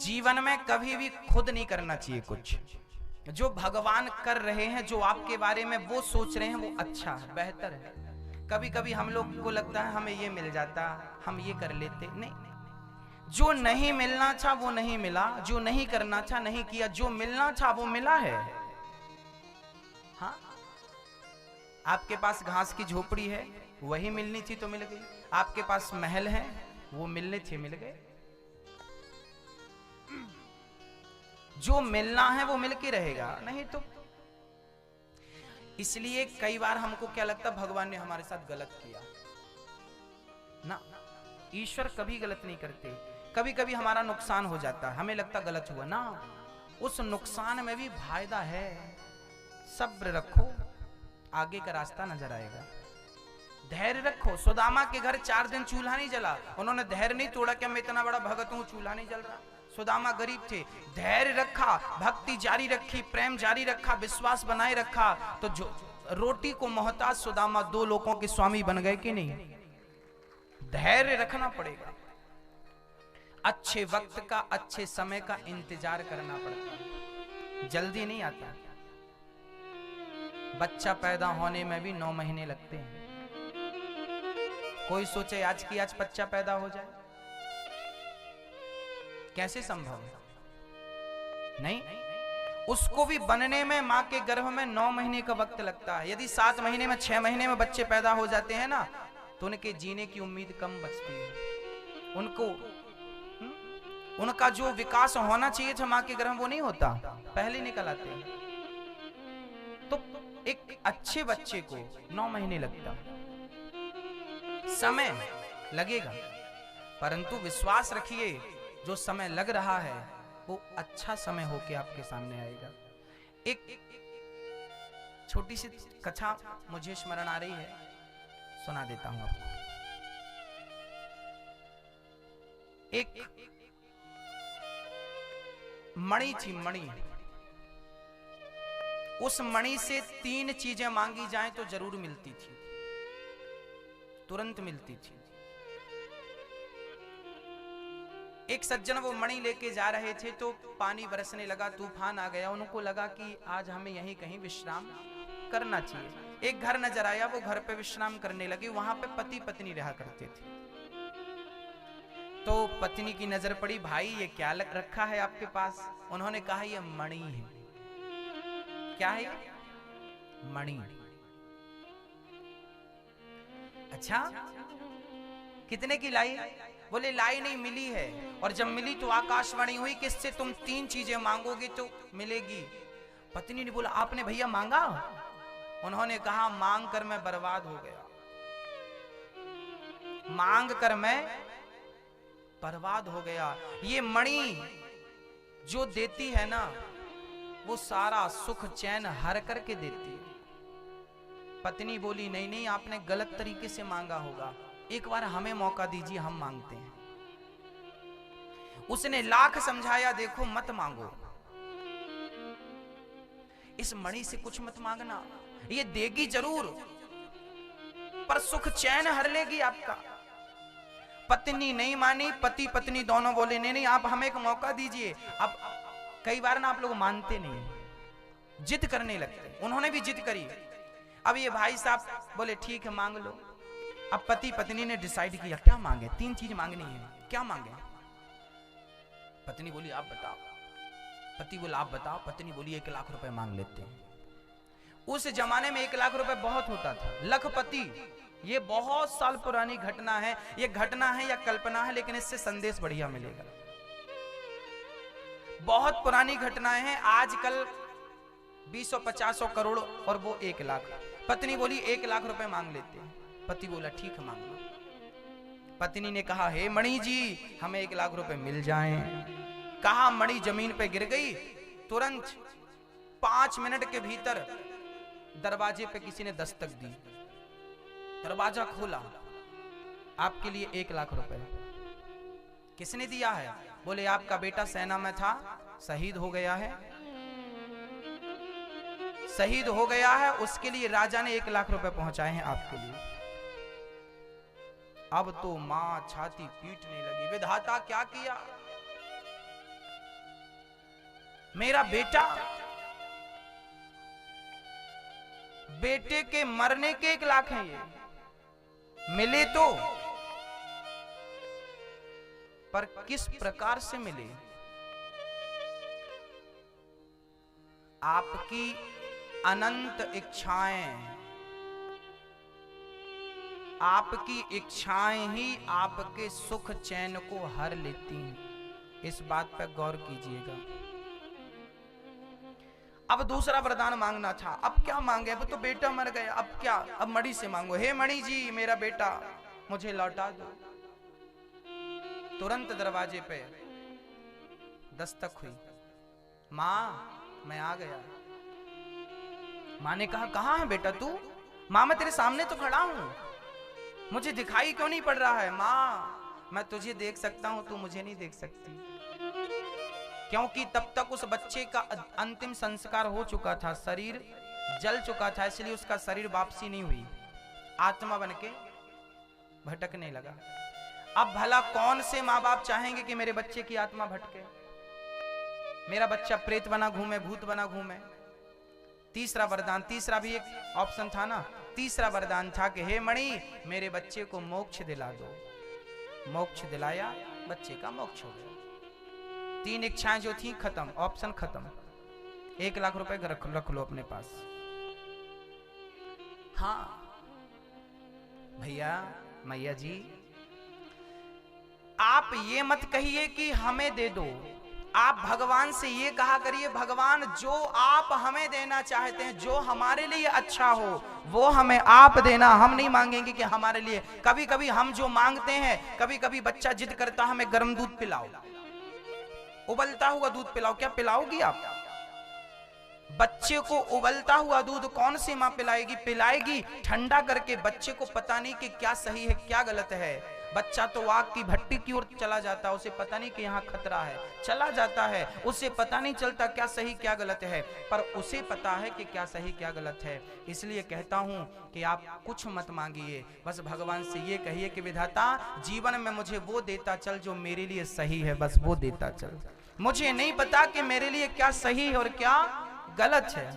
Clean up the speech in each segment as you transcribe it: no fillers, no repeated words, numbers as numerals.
जीवन में कभी भी खुद नहीं करना चाहिए कुछ। जो भगवान कर रहे हैं, जो आपके बारे में वो सोच रहे हैं, वो अच्छा है, बेहतर है। कभी कभी हम लोग को लगता है हमें ये मिल जाता, हम ये कर लेते, नहीं। जो नहीं मिलना था वो नहीं मिला, जो नहीं करना था नहीं किया, जो मिलना था वो मिला है। हाँ, आपके पास घास की झोपड़ी है, वही मिलनी थी तो मिल गई। आपके पास महल है, वो मिलने थे, मिल गए। जो मिलना है वो मिल के रहेगा, नहीं तो। इसलिए कई बार हमको क्या लगता, भगवान ने हमारे साथ गलत किया ना। ईश्वर कभी गलत नहीं करते। कभी कभी हमारा नुकसान हो जाता है, हमें लगता गलत हुआ ना, उस नुकसान में भी फायदा है। सब्र रखो, आगे का रास्ता नजर आएगा। धैर्य रखो। सुदामा के घर 4 दिन चूल्हा नहीं जला, उन्होंने धैर्य नहीं तोड़ा कि मैं इतना बड़ा भगत हूं, चूल्हा नहीं जल रहा। सुदामा गरीब थे, धैर्य रखा, भक्ति जारी रखी, प्रेम जारी रखा, विश्वास बनाए रखा, तो जो रोटी को मोहताज सुदामा 2 लोगों के स्वामी बन गए कि नहीं। धैर्य रखना पड़ेगा। अच्छे वक्त का, अच्छे समय का इंतजार करना पड़ता है, जल्दी नहीं आता। बच्चा पैदा होने में भी 9 महीने लगते हैं। कोई सोचे आज की आज बच्चा पैदा हो जाए, कैसे संभव है? नहीं, उसको भी बनने में मां के गर्भ में 9 महीने का वक्त लगता है। यदि 7 महीने में, 6 महीने में बच्चे पैदा हो जाते हैं ना, तो उनके जीने की उम्मीद कम बचती है। उनको उनका जो विकास होना चाहिए था मां के गर्भ में, वो नहीं होता, पहले निकल आते हैं। तो एक अच्छे बच्चे को 9 महीने लगता, समय लगेगा, परंतु विश्वास रखिए, जो समय लग रहा है वो अच्छा समय होके आपके सामने आएगा। एक छोटी सी कथा मुझे स्मरण आ रही है, सुना देता हूं आपको। एक मणि थी, मणि। उस मणि से 3 चीजें मांगी जाएं तो जरूर मिलती थी, तुरंत मिलती थी। एक सज्जन वो मणि लेके जा रहे थे, तो पानी बरसने लगा, तूफान आ गया। उनको लगा कि आज हमें यहीं कहीं विश्राम करना चाहिए। एक घर नजर आया, वो घर पे विश्राम करने लगे। वहां पे पति पत्नी रहा करते थे। तो पत्नी की नजर पड़ी, भाई ये क्या रखा है आपके पास? उन्होंने कहा ये मणि है। क्या है ये? मणि। अच्छा, कितने की लाई? बोले लाई नहीं, मिली है। और जब मिली तो आकाशवाणी हुई, किससे तुम 3 चीजें मांगोगे तो मिलेगी। पत्नी ने बोला आपने भैया मांगा? उन्होंने कहा मांग कर मैं बर्बाद हो गया, मांग कर मैं बर्बाद हो गया। ये मणि जो देती है ना, वो सारा सुख चैन हर करके देती है। पत्नी बोली नहीं नहीं, आपने गलत तरीके से मांगा होगा, एक बार हमें मौका दीजिए, हम मांगते हैं। उसने लाख समझाया, देखो मत मांगो, इस मणि से कुछ मत मांगना, ये देगी जरूर पर सुख चैन हर लेगी आपका। पत्नी नहीं मानी, पति पत्नी दोनों बोले नहीं नहीं, आप हमें एक मौका दीजिए। अब कई बार ना आप लोग मानते नहीं, जिद करने लगते। उन्होंने भी जिद करी। अब ये भाई साहब बोले ठीक है मांग लो। अब पति पत्नी ने डिसाइड किया क्या मांगे। 3 चीज मांगनी है, क्या मांगे? पत्नी बोली आप बताओ। पति बोला आप बताओ। पत्नी बोली 1 लाख रुपए मांग लेते हैं। उस जमाने में 1 लाख रुपए बहुत होता था। लखपति, ये बहुत साल पुरानी घटना है। ये घटना है या कल्पना है, लेकिन इससे संदेश बढ़िया मिलेगा। बहुत पुरानी घटनाएं हैं। आजकल 200-50 करोड़ और वो 1 लाख। पत्नी बोली 1 लाख रुपए मांग लेते हैं। पति बोला ठीक है मांग लो। पत्नी ने कहा हे मणि जी, हमें 1 लाख रुपए मिल जाएं। कहा मणि जमीन पे गिर गई। तुरंत 5 मिनट के भीतर दरवाजे पे किसी ने दस्तक दी। दरवाजा खोला, आपके लिए 1 लाख रुपए। किसने दिया है? बोले आपका बेटा सेना में था, शहीद हो गया है, शहीद हो गया है, उसके लिए राजा ने 1 लाख रुपए पहुंचाए हैं आपके लिए। अब तो मां छाती पीटने लगी, विधाता क्या किया? मेरा बेटा, बेटे के मरने के 1 लाख हैं, ये मिले तो, पर किस प्रकार से मिले? आपकी अनंत इच्छाएं, आपकी इच्छाएं ही आपके सुख चैन को हर लेती हैं। इस बात पर गौर कीजिएगा। अब दूसरा वरदान मांगना था। अब क्या मांगे? अब तो बेटा मर गया, अब क्या? अब मणि से मांगो, हे मणि जी, मेरा बेटा मुझे लौटा दो। तुरंत दरवाजे पे दस्तक हुई। माँ, मैं आ गया। माँ ने कहा, कहाँ है बेटा तू? माँ, मैं तेरे सामने तो खड़ा हूं, मुझे दिखाई क्यों नहीं पड़ रहा है? माँ, मैं तुझे देख सकता हूं, तू मुझे नहीं देख सकती, क्योंकि तब तक उस बच्चे का अंतिम संस्कार हो चुका था, शरीर जल चुका था, इसलिए उसका शरीर वापसी नहीं हुई, आत्मा बनके भटकने लगा। अब भला कौन से माँ बाप चाहेंगे कि मेरे बच्चे की आत्मा भटके, मेरा बच्चा प्रेत बना घूमे, भूत बना घूमे? तीसरा वरदान, तीसरा भी एक ऑप्शन था ना, तीसरा वरदान था कि हे मणि, मेरे बच्चे को मोक्ष दिला दो। मोक्ष दिलाया, बच्चे का मोक्ष हो गया। 3 इच्छाएं जो थी खत्म, ऑप्शन खत्म। 1 लाख रुपए रख लो अपने पास। हाँ भैया, मैया जी, आप ये मत कहिए कि हमें दे दो, आप भगवान से ये कहा करिए, भगवान जो आप हमें देना चाहते हैं, जो हमारे लिए अच्छा हो, वो हमें आप देना। हम नहीं मांगेंगे कि हमारे लिए। कभी कभी हम जो मांगते हैं, कभी कभी बच्चा जिद करता, हमें गर्म दूध पिलाओ, उबलता हुआ दूध पिलाओ। क्या पिलाओगी आप? बच्चे को उबलता हुआ दूध कौन सी माँ पिलाएगी? पिलाएगी ठंडा करके। बच्चे को पता नहीं कि क्या सही है क्या गलत है। बच्चा तो आग की भट्टी की ओर चला जाता है, उसे पता नहीं कि यहाँ खतरा है, चला जाता है, उसे पता नहीं चलता क्या सही क्या गलत है, पर उसे पता है कि क्या सही क्या गलत है। इसलिए कहता हूँ कि आप कुछ मत मांगिए, बस भगवान से ये कहिए कि विधाता, जीवन में मुझे वो देता चल जो मेरे लिए सही है, बस वो देता चल। मुझे नहीं पता कि मेरे लिए क्या सही है और क्या गलत है,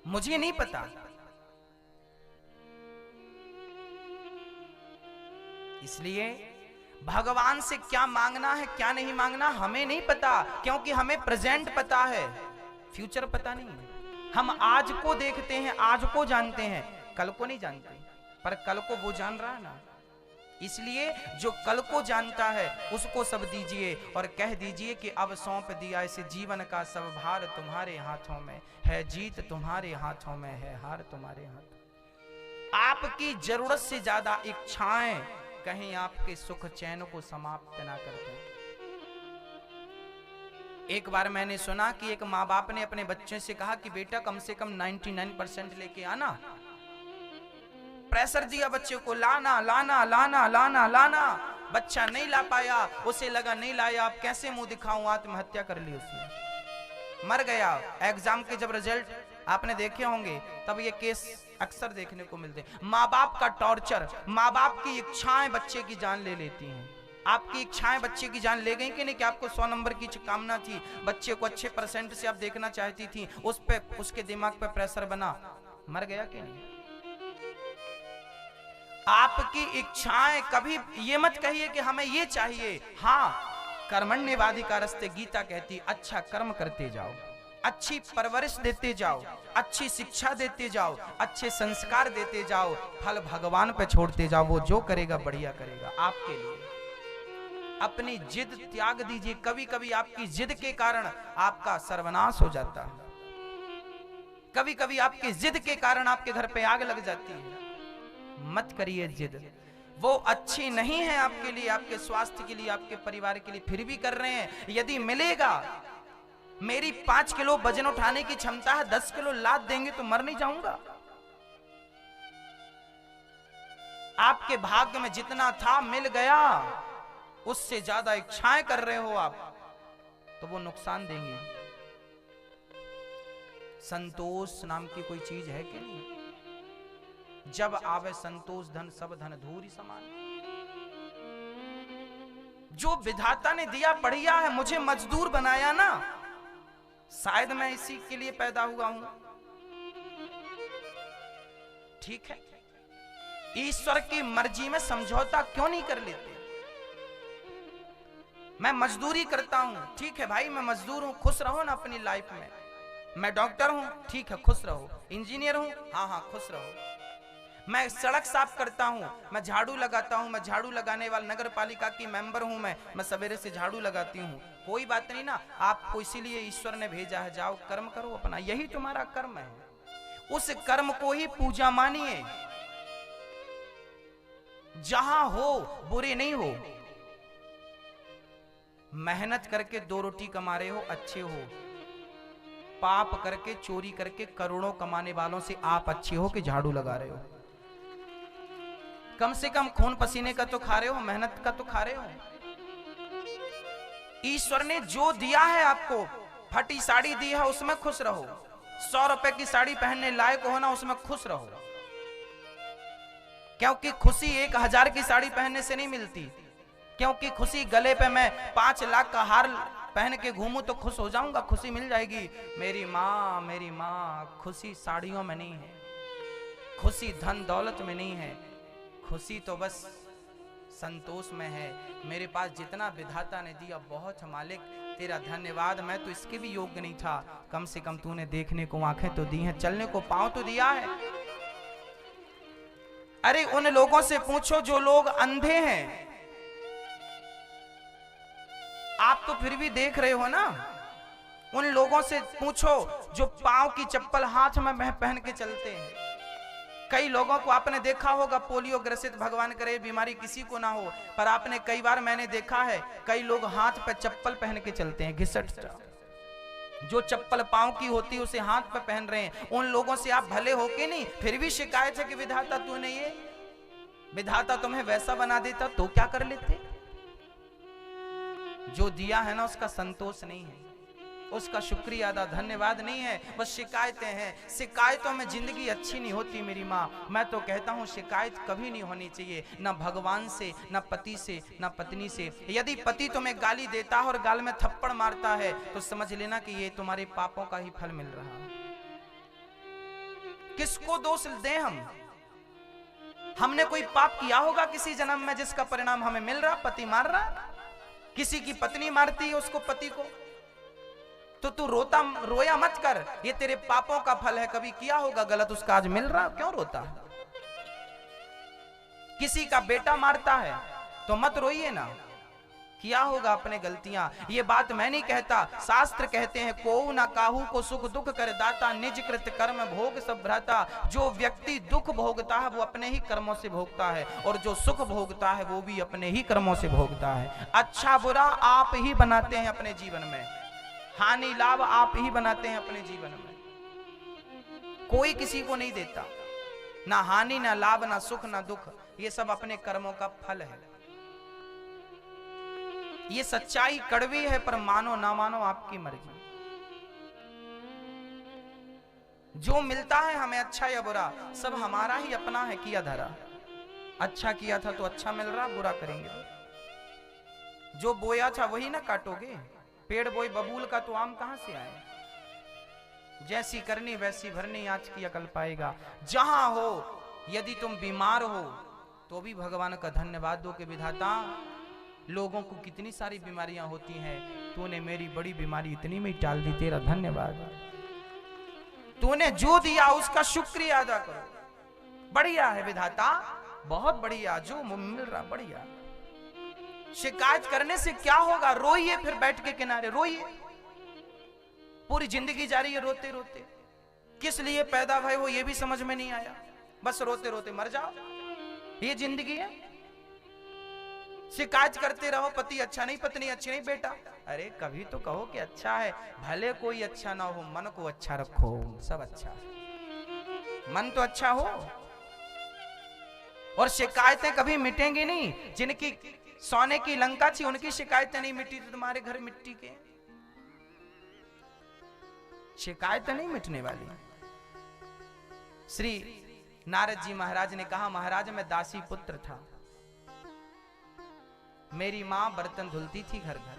मुझे नहीं पता। इसलिए भगवान से क्या मांगना है क्या नहीं मांगना हमें नहीं पता, क्योंकि हमें प्रेजेंट पता है, फ्यूचर पता नहीं है। हम आज को देखते हैं, आज को जानते हैं, कल को नहीं जानते, पर कल को वो जान रहा है ना। इसलिए जो कल को जानता है उसको सब दीजिए और कह दीजिए कि अब सौंप दिया इसे जीवन का सब भार, तुम्हारे हाथों में है जीत, तुम्हारे हाथों में है हार, तुम्हारे हाथ। आपकी जरूरत से ज्यादा इच्छाएं कहीं आपके सुख चैन को समाप्त ना कर दें। एक बार मैंने सुना कि एक माँ बाप ने अपने बच्चे से कहा कि बेटा कम से कम 99% लेके आना। प्रेशर दिया बच्चे को, लाना लाना लाना लाना लाना। बच्चा नहीं ला पाया, उसे लगा नहीं लाया, अब कैसे मुंह दिखाऊं, आत्महत्या कर ली उसने, मर गया। एग्जाम के जब रिजल्ट आपने देखे होंगे तब ये केस अक्सर देखने को मिलते हैं। माँ बाप का टॉर्चर, माँ बाप की इच्छाएं बच्चे की जान ले लेती हैं। आपकी इच्छाएं बच्चे की जान ले गई कि नहीं? कि आपको 100 नंबर की कामना थी, बच्चे को अच्छे परसेंट से आप देखना चाहती थी, उस पे उसके दिमाग पे प्रेशर बना, मर गया कि नहीं? आपकी इच्छाएं, कभी ये मत कहिए कि हमें ये चाहिए। हाँ, कर्मण्येवाधिकारस्ते गीता कहती, अच्छा कर्म करते जाओ, अच्छी परवरिश देते जाओ, अच्छी शिक्षा देते जाओ, अच्छे संस्कार देते जाओ, फल भगवान पे छोड़ते जाओ, वो जो करेगा बढ़िया करेगा आपके लिए। अपनी जिद त्याग दीजिए। कभी कभी आपकी जिद के कारण आपका सर्वनाश हो जाता है, कभी कभी आपकी जिद के कारण आपके घर पे आग लग जाती है। मत करिए जिद, वो अच्छी नहीं है आपके लिए, आपके स्वास्थ्य के लिए, आपके परिवार के लिए, फिर भी कर रहे हैं। यदि मिलेगा, मेरी 5 किलो वजन उठाने की क्षमता है, 10 किलो लाद देंगे तो मर नहीं जाऊंगा। आपके भाग्य में जितना था मिल गया, उससे ज्यादा इच्छाएं कर रहे हो आप, तो वो नुकसान देंगे। संतोष नाम की कोई चीज है कि नहीं? जब आवे संतोष धन सब धन धूरी समान। जो विधाता ने दिया बढ़िया है, मुझे मजदूर बनाया ना, शायद मैं इसी के लिए पैदा हुआ हूं। ठीक है, ईश्वर की मर्जी में समझौता क्यों नहीं कर लेते? मैं मजदूरी करता हूं, ठीक है भाई, मैं मजदूर हूं, खुश रहो ना अपनी लाइफ में। मैं डॉक्टर हूं, ठीक है, खुश रहो। इंजीनियर हूं, हाँ हाँ खुश रहो। मैं सड़क साफ करता हूं, मैं झाड़ू लगाता हूं, मैं झाड़ू लगाने वाला नगर पालिका की मेंबर हूं, मैं सवेरे से झाड़ू लगाती हूं, कोई बात नहीं ना। आपको इसीलिए ईश्वर ने भेजा है, जाओ कर्म करो अपना, यही तुम्हारा कर्म है। उस कर्म को ही पूजा मानिए। जहां हो बुरे नहीं हो, मेहनत करके 2 रोटी कमा रहे हो, अच्छे हो। पाप करके, चोरी करके करोड़ों कमाने वालों से आप अच्छे हो कि झाड़ू लगा रहे हो? कम से कम खून पसीने का तो खा रहे हो, मेहनत का तो खा रहे हो। ईश्वर ने जो दिया है आपको, फटी साड़ी दी है उसमें खुश रहो। 100 रुपए की साड़ी पहनने लायक हो ना, उसमें खुश रहो। क्योंकि खुशी 1000 की साड़ी पहनने से नहीं मिलती। क्योंकि खुशी गले पे मैं 5 लाख का हार पहन के घूमूं तो खुश हो जाऊंगा, खुशी मिल जाएगी। मेरी माँ, खुशी साड़ियों में नहीं है, खुशी धन दौलत में नहीं है, खुशी तो बस संतोष में है। मेरे पास जितना विधाता ने दिया बहुत मालिक तेरा धन्यवाद। मैं तो इसके भी योग्य नहीं था, कम से कम तूने देखने को आंखें तो दी हैं, चलने को पांव तो दिया है। अरे उन लोगों से पूछो जो लोग अंधे हैं, आप तो फिर भी देख रहे हो ना। उन लोगों से पूछो जो पांव की चप्पल हाथ में पहन के चलते हैं। कई लोगों को आपने देखा होगा पोलियो ग्रसित, भगवान करे बीमारी किसी को ना हो, पर आपने कई बार मैंने देखा है कई लोग हाथ पे चप्पल पहन के चलते हैं, घिसट। जो चप्पल पांव की होती है उसे हाथ पे पहन रहे हैं। उन लोगों से आप भले हो के नहीं, फिर भी शिकायत है कि विधाता तूने ये, विधाता तुम्हें वैसा बना देता तो क्या कर लेते? जो दिया है ना उसका संतोष नहीं है, उसका शुक्रिया अदा धन्यवाद नहीं है, बस शिकायतें हैं। शिकायतों में जिंदगी अच्छी नहीं होती मेरी माँ। मैं तो कहता हूँ शिकायत कभी नहीं होनी चाहिए, ना भगवान से, ना पति से, ना पत्नी से। यदि पति तुम्हें गाली देता है और गाल में थप्पड़ मारता है तो समझ लेना कि ये तुम्हारे पापों का ही फल मिल रहा है। किसको दोष दें हम? हमने कोई पाप किया होगा किसी जन्म में जिसका परिणाम हमें मिल रहा? पति मार रहा, किसी की पत्नी मारती है उसको पति को, तो तू रोया मत कर, ये तेरे पापों का फल है। कभी किया होगा गलत, उसका आज मिल रहा, क्यों रोता? किसी का बेटा मारता है तो मत रोइए ना, किया होगा अपने गलतियां। ये बात मैं नहीं कहता, शास्त्र कहते हैं को ना काहू को सुख दुख कर दाता, निज कृत कर्म भोग सब भ्राता। जो व्यक्ति दुख भोगता है वो अपने ही कर्मों से भोगता है, और जो सुख भोगता है वो भी अपने ही कर्मों से भोगता है। अच्छा बुरा आप ही बनाते हैं अपने जीवन में, हानि लाभ आप ही बनाते हैं अपने जीवन में, कोई किसी को नहीं देता। ना हानि, ना लाभ, ना सुख, ना दुख, ये सब अपने कर्मों का फल है। ये सच्चाई कड़वी है, पर मानो ना मानो आपकी मर्जी। जो मिलता है हमें अच्छा या बुरा, सब हमारा ही अपना है किया धरा। अच्छा किया था तो अच्छा मिल रहा, बुरा करेंगे। जो बोया था वही ना काटोगे, पेड़ बोई बबूल का तो आम कहां से आए? जैसी करनी वैसी भरनी, आज की अकल पाएगा। जहां हो यदि तुम बीमार हो तो भी भगवान का धन्यवाद दो कि विधाता लोगों को कितनी सारी बीमारियां होती हैं, तूने मेरी बड़ी बीमारी इतनी में टाल दी, तेरा धन्यवाद। तूने जो दिया उसका शुक्रिया अदा करो। बढ़िया है विधाता, बहुत बढ़िया, जो मिल रहा बढ़िया। शिकायत करने से क्या होगा? रोइए, फिर बैठ के किनारे रोइए। पूरी जिंदगी जा रही है रोते रोते, किस लिए पैदा भय हो ये भी समझ में नहीं आया, बस रोते रोते मर जाओ, ये जिंदगी है। शिकायत करते रहो पति अच्छा नहीं, पत्नी अच्छी नहीं। बेटा अरे कभी तो कहो कि अच्छा है, भले कोई अच्छा ना हो, मन को अच्छा रखो, सब अच्छा, मन तो अच्छा हो। और शिकायतें कभी मिटेंगी नहीं। जिनकी सोने की लंका थी उनकी शिकायतें नहीं मिटी, तो तुम्हारे घर मिट्टी के शिकायतें नहीं मिटने वाली। श्री नारद जी महाराज ने कहा, महाराज मैं दासी पुत्र था, मेरी माँ बर्तन धुलती थी घर घर,